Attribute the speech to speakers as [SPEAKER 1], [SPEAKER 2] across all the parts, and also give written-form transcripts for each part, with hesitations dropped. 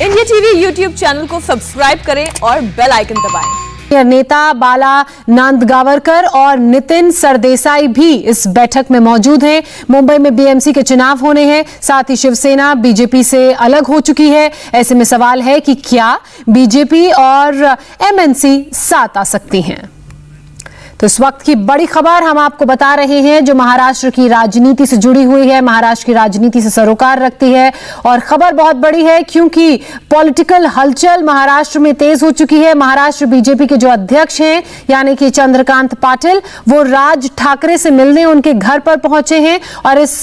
[SPEAKER 1] India TV YouTube channel को subscribe करें और बेल आइकन दबाएं।
[SPEAKER 2] नेता बाला नांदगावरकर और नितिन सरदेसाई भी इस बैठक में मौजूद हैं। मुंबई में बीएमसी के चुनाव होने हैं, साथ ही शिवसेना बीजेपी से अलग हो चुकी है। ऐसे में सवाल है कि क्या बीजेपी और एमएनसी साथ आ सकती हैं। तो इस वक्त की बड़ी खबर हम आपको बता रहे हैं जो महाराष्ट्र की राजनीति से जुड़ी हुई है, महाराष्ट्र की राजनीति से सरोकार रखती है। और खबर बहुत बड़ी है क्योंकि पॉलिटिकल हलचल महाराष्ट्र में तेज हो चुकी है। महाराष्ट्र बीजेपी के जो अध्यक्ष हैं यानी कि चंद्रकांत पाटिल, वो राज ठाकरे से मिलने उनके घर पर पहुंचे हैं। और इस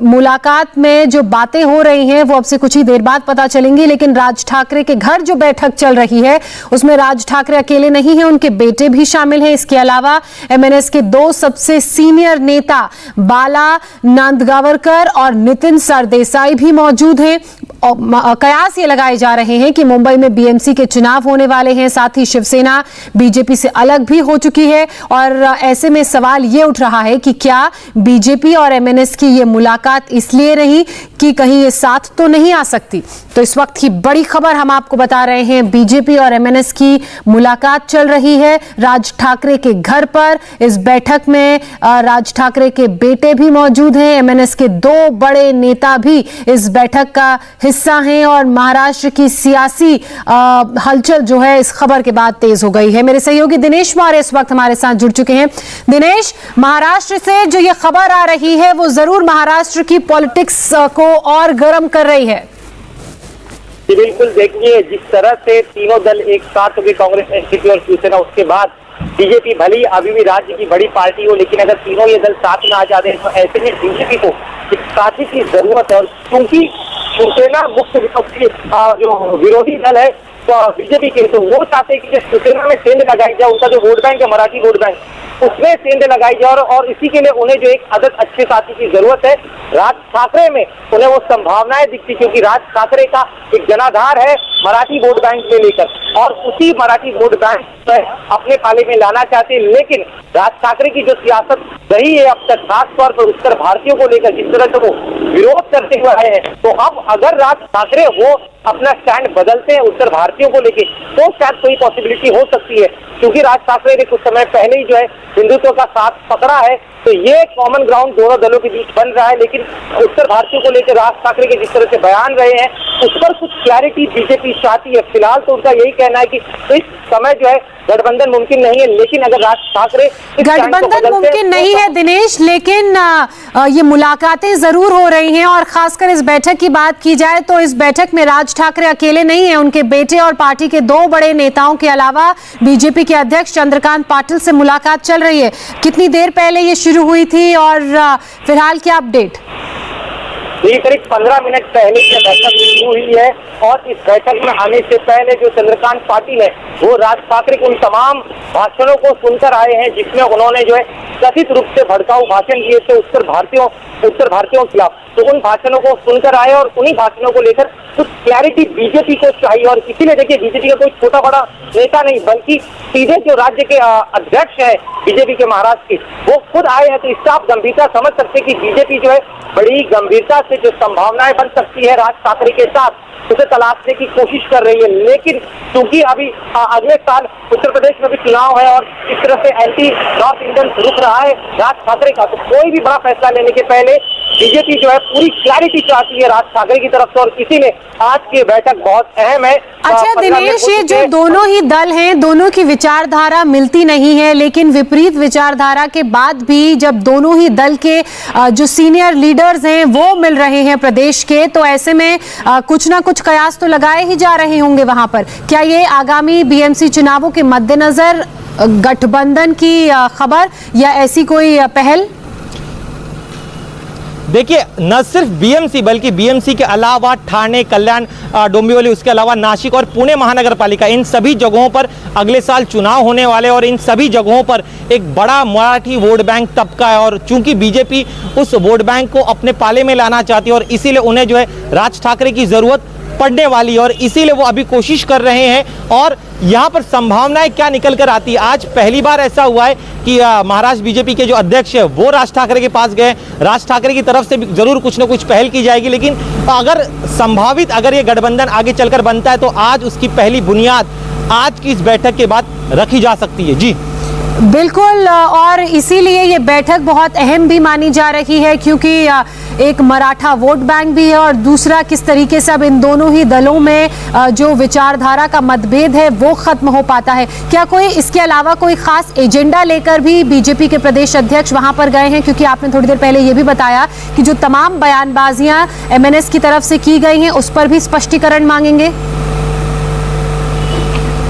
[SPEAKER 2] मुलाकात में जो बातें हो रही हैं वो अब से कुछ ही देर बाद पता चलेंगी। लेकिन राज ठाकरे के घर जो बैठक चल रही है उसमें राज ठाकरे अकेले नहीं हैं, उनके बेटे भी शामिल हैं। इसके अलावा एमएनएस के दो सबसे सीनियर नेता बाला नांदगावरकर और नितिन सरदेसाई भी मौजूद हैं। कयास ये लगाए जा रहे हैं कि मुंबई में बीएमसी के चुनाव होने वाले हैं, साथ ही शिवसेना बीजेपी से अलग भी हो चुकी है। और ऐसे में सवाल ये उठ रहा है कि क्या बीजेपी और एमएनएस की ये मुलाकात इसलिए रही कि कहीं ये साथ तो नहीं आ सकती। तो इस वक्त की बड़ी खबर हम आपको बता रहे हैं, बीजेपी और एमएनएस की मुलाकात चल रही है राज ठाकरे के घर पर। इस बैठक में राज ठाकरे के बेटे भी मौजूद हैं, एमएनएस के दो बड़े नेता भी इस बैठक का हिस्सा हैं। और महाराष्ट्र की सियासी हलचल जो है इस खबर के बाद तेज हो गई है। मेरे सहयोगी दिनेश मौर्य इस वक्त हमारे साथ जुड़ चुके हैं। दिनेश, महाराष्ट्र से जो ये खबर आ रही है वो जरूर महाराष्ट्र की पॉलिटिक्स को और गर्म कर रही है।
[SPEAKER 3] बिल्कुल, देखिए जिस तरह से तीनों दल एक साथ हो गए, कांग्रेस, एनसीपी और शिवसेना, उसके बाद बीजेपी भली अभी भी राज्य की बड़ी पार्टी हो, लेकिन अगर तीनों ये दल साथ में आ जाते हैं तो ऐसे में बीजेपी को एक साथी की जरूरत है। और क्योंकि शिवसेना मुख्य विपक्षी जो विरोधी दल है तो बीजेपी के, तो वो चाहते हैं कि शिवसेना में सेंध लगाई जाए, उनका जो वोट बैंक है मराठी वोट बैंक उसमें सेंध लगाई जाए। और इसी के लिए उन्हें जो एक आदत अच्छे साथी की जरूरत है। राज ठाकरे में उन्हें वो संभावनाएं दिखती क्योंकि राज ठाकरे का एक जनाधार है मराठी वोट बैंक में लेकर, और उसी मराठी वोट बैंक अपने पाले में लाना चाहते हैं। लेकिन राज ठाकरे की जो सियासत रही है अब तक, खासतौर पर उत्तर भारतीयों को लेकर जिस तरह से वो विरोध करते हुए आए हैं, तो अब अगर राज ठाकरे वो अपना स्टैंड बदलते हैं उत्तर भारतीयों को लेकर तो शायद कोई पॉसिबिलिटी हो सकती है। क्योंकि राज ठाकरे ने कुछ समय पहले ही जो है हिंदुत्व का साथ पकड़ा है, तो ये कॉमन ग्राउंड दोनों दलों के बीच बन रहा है। लेकिन उत्तर भारतीयों को लेकर राज ठाकरे के जिस तरह से बयान रहे हैं उस पर कुछ क्लैरिटी बीजेपी चाहती है। फिलहाल तो उनका यही कहना है कि इस समय जो है गठबंधन मुमकिन नहीं है, लेकिन अगर राज ठाकरे
[SPEAKER 2] गठबंधन मुमकिन नहीं है दिनेश, लेकिन ये मुलाकातें जरूर हो रही हैं। और खासकर इस बैठक की बात की जाए तो इस बैठक में राज ठाकरे अकेले नहीं है, उनके बेटे और पार्टी के दो बड़े नेताओं के अलावा बीजेपी के अध्यक्ष चंद्रकांत पाटिल से मुलाकात चल रही है। कितनी देर पहले ये शुरू हुई थी और फिलहाल क्या अपडेट?
[SPEAKER 3] ये करीब 15 मिनट पहले ये बैठक शुरू हुई है। और इस बैठक में आने से पहले जो चंद्रकांत पाटिल है वो राज ठाकरे के उन तमाम भाषणों को सुनकर आए हैं जिसमें उन्होंने जो है कथित रूप से भड़काऊ भाषण दिए थे उत्तर भारतीयों के खिलाफ। तो उन भाषणों को सुनकर आए और उन्हीं भाषणों को लेकर कुछ क्लैरिटी बीजेपी को चाहिए। और इसीलिए देखिए बीजेपी का कोई छोटा बड़ा नेता नहीं बल्कि सीधे जो राज्य के अध्यक्ष है बीजेपी के महाराष्ट्र के, वो खुद आए हैं। तो इससे आप गंभीरता समझ सकते हैं कि बीजेपी जो है बड़ी गंभीरता से जो संभावनाएं बन सकती है राज ठाकरे के साथ उसे तलाशने की कोशिश कर रही है। लेकिन क्योंकि अभी अगले साल उत्तर प्रदेश में भी चुनाव है और इस तरह से एंटी नॉर्थ इंडियन रुक रहा है राज ठाकरे का, तो कोई भी बड़ा फैसला लेने के पहले बीजेपी जो है पूरी क्लैरिटी चाहती है राज ठाकरे की तरफ से। और इसीलिए आज की बैठक बहुत अहम है।
[SPEAKER 2] अच्छा दिनेश, ये जो दोनों ही दल हैं, दोनों की विचारधारा मिलती नहीं है, लेकिन विपरीत विचारधारा के बाद भी जब दोनों ही दल के जो सीनियर लीडर्स हैं वो मिल रहे हैं प्रदेश के, तो ऐसे में कुछ ना कुछ कयास तो लगाए ही जा रहे होंगे वहां पर। क्या ये आगामी बीएमसी चुनावों के मद्देनजर गठबंधन की खबर या ऐसी कोई पहल?
[SPEAKER 4] देखिए, न सिर्फ बीएमसी बल्कि बीएमसी के अलावा ठाणे, कल्याण, डोंबिवली, उसके अलावा नासिक और पुणे महानगर पालिका, इन सभी जगहों पर अगले साल चुनाव होने वाले और इन सभी जगहों पर एक बड़ा मराठी वोट बैंक तबका है। और चूंकि बीजेपी उस वोट बैंक को अपने पाले में लाना चाहती है और इसीलिए उन्हें जो है राज ठाकरे की जरूरत पड़ने वाली है और इसीलिए वो अभी कोशिश कर रहे हैं और यहाँ पर संभावनाएं क्या निकल कर आती है। आज पहली बार ऐसा हुआ है कि महाराष्ट्र बीजेपी के जो अध्यक्ष है वो राज ठाकरे के पास गए। राज ठाकरे की तरफ से भी जरूर कुछ ना कुछ पहल की जाएगी, लेकिन अगर संभावित अगर ये गठबंधन आगे चलकर बनता है तो आज उसकी पहली बुनियाद आज की इस बैठक के बाद रखी जा सकती है। जी
[SPEAKER 2] बिल्कुल, और इसीलिए ये बैठक बहुत अहम भी मानी जा रही है क्योंकि एक मराठा वोट बैंक भी है और दूसरा किस तरीके से अब इन दोनों ही दलों में जो विचारधारा का मतभेद है वो खत्म हो पाता है। क्या कोई इसके अलावा कोई खास एजेंडा लेकर भी बीजेपी के प्रदेश अध्यक्ष वहां पर गए हैं? क्योंकि आपने थोड़ी देर पहले ये भी बताया कि जो तमाम बयानबाजियां एमएनएस की तरफ से की गई हैं उस पर भी स्पष्टीकरण मांगेंगे।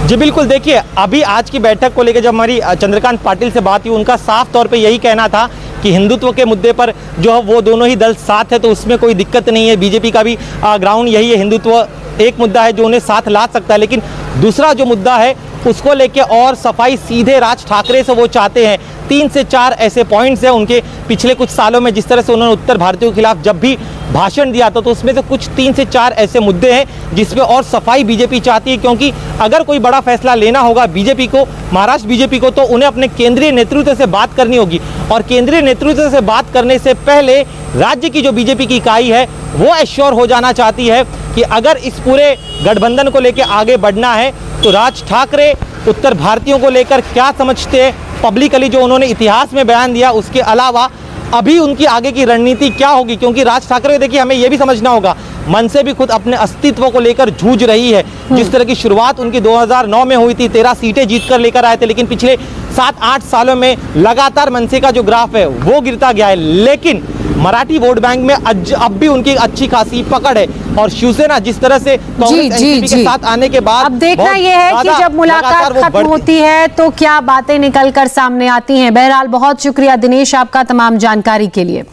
[SPEAKER 4] जी बिल्कुल, देखिए अभी आज की बैठक को लेकर जब हमारी चंद्रकांत पाटिल से बात हुई, उनका साफ तौर पे यही कहना था कि हिंदुत्व के मुद्दे पर जो है वो दोनों ही दल साथ है, तो उसमें कोई दिक्कत नहीं है। बीजेपी का भी ग्राउंड यही है, हिंदुत्व एक मुद्दा है जो उन्हें साथ ला सकता है, लेकिन दूसरा जो मुद्दा है उसको लेके और सफाई सीधे राज ठाकरे से वो चाहते हैं। 3 से 4 ऐसे पॉइंट्स हैं उनके पिछले कुछ सालों में जिस तरह से उन्होंने उत्तर भारतीयों के खिलाफ जब भी भाषण दिया था तो उसमें से कुछ 3 से 4 ऐसे मुद्दे हैं जिसमें और सफाई बीजेपी चाहती है, क्योंकि अगर कोई बड़ा फैसला लेना होगा बीजेपी को, महाराष्ट्र बीजेपी को, तो उन्हें अपने केंद्रीय नेतृत्व से बात करनी होगी और केंद्रीय नेतृत्व से बात करने से पहले राज्य की जो बीजेपी की इकाई है वो एश्योर हो जाना चाहती है कि अगर इस पूरे गठबंधन को लेकर आगे बढ़ना है तो राज ठाकरे उत्तर भारतीयों को लेकर क्या समझते हैं, पब्लिकली जो उन्होंने इतिहास में बयान दिया उसके अलावा अभी उनकी आगे की रणनीति क्या होगी। क्योंकि राज ठाकरे देखिए हमें यह भी समझना होगा, मन से भी खुद अपने अस्तित्व को लेकर जूझ रही है। जिस तरह की शुरुआत उनकी 2009 में हुई थी, 13 सीटें जीतकर लेकर आए थे, लेकिन पिछले 7-8 सालों में लगातार मनसे का जो ग्राफ है वो गिरता गया है। लेकिन मराठी वोट बैंक में अब भी उनकी अच्छी खासी पकड़ है और शिवसेना जिस तरह से कांग्रेस एनसीपी के साथ आने के बाद
[SPEAKER 2] अब देखना यह है कि जब मुलाकात खत्म होती है तो क्या बातें निकलकर सामने आती हैं। बहरहाल बहुत शुक्रिया दिनेश आपका तमाम जानकारी के लिए।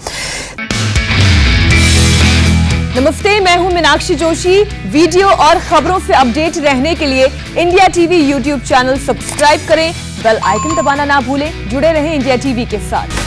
[SPEAKER 1] नमस्ते, मैं हूं मीनाक्षी जोशी। वीडियो और खबरों से अपडेट रहने के लिए India TV YouTube channel subscribe करें, बेल आइकन दबाना ना भूलें। जुड़े रहें इंडिया टीवी के साथ।